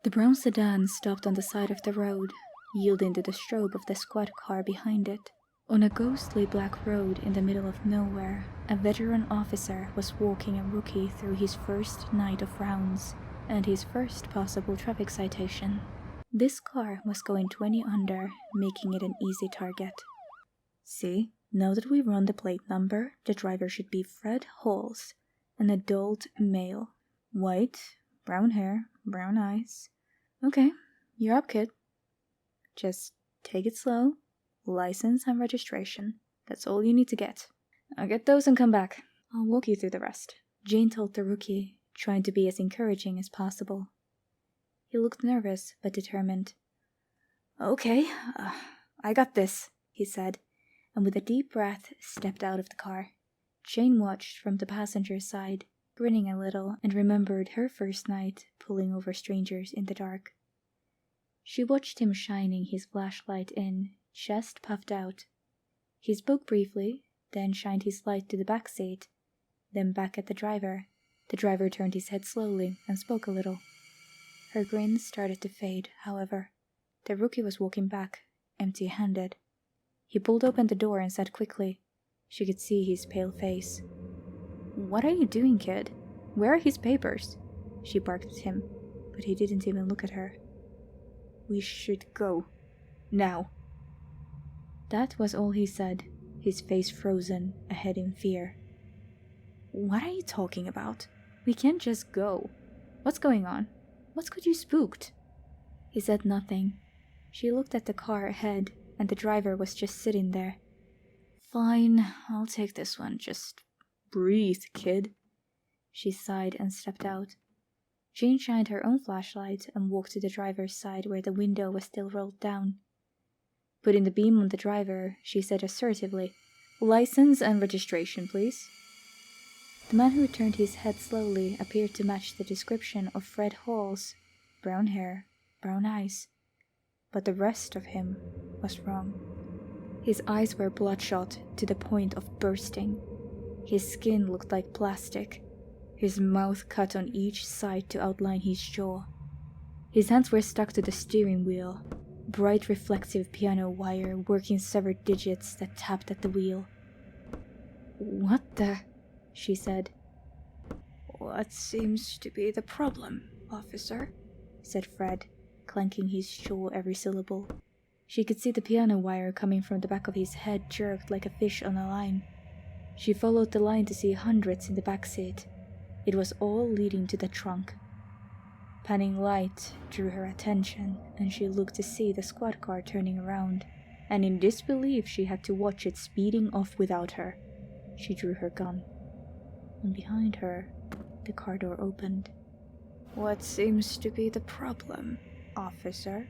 The brown sedan stopped on the side of the road, yielding to the strobe of the squad car behind it. On a ghostly black road in the middle of nowhere, a veteran officer was walking a rookie through his first night of rounds and his first possible traffic citation. This car was going 20 under, making it an easy target. See, now that we run the plate number, the driver should be Fred Halls, an adult male. White, brown hair, brown eyes. Okay, you're up, kid. Just take it slow. License and registration. That's all you need to get. I'll get those and come back. I'll walk you through the rest, Jane told the rookie, trying to be as encouraging as possible. He looked nervous but determined. Okay, I got this, he said, and with a deep breath stepped out of the car. Jane watched from the passenger side, grinning a little, and remembered her first night pulling over strangers in the dark. She watched him shining his flashlight in, chest puffed out. He spoke briefly, then shined his light to the back seat, then back at the driver. The driver turned his head slowly and spoke a little. Her grin started to fade, however. The rookie was walking back, empty-handed. He pulled open the door and said quickly. She could see his pale face. What are you doing, kid? Where are his papers? She barked at him, but he didn't even look at her. We should go. Now. That was all he said, his face frozen, ahead in fear. What are you talking about? We can't just go. What's going on? What's got you spooked? He said nothing. She looked at the car ahead, and the driver was just sitting there. Fine, I'll take this one. Just breathe, kid. She sighed and stepped out. Jane shined her own flashlight and walked to the driver's side where the window was still rolled down. Putting the beam on the driver, she said assertively, License and registration, please. The man who turned his head slowly appeared to match the description of Fred Halls. Brown hair, brown eyes. But the rest of him was wrong. His eyes were bloodshot to the point of bursting. His skin looked like plastic. His mouth cut on each side to outline his jaw. His hands were stuck to the steering wheel, bright reflective piano wire working severed digits that tapped at the wheel. What the? She said. What seems to be the problem, officer? Said Fred, clanking his jaw every syllable. She could see the piano wire coming from the back of his head jerked like a fish on a line. She followed the line to see hundreds in the back seat. It was all leading to the trunk. Panning light drew her attention, and she looked to see the squad car turning around, and in disbelief she had to watch it speeding off without her. She drew her gun, and behind her, the car door opened. What seems to be the problem, officer?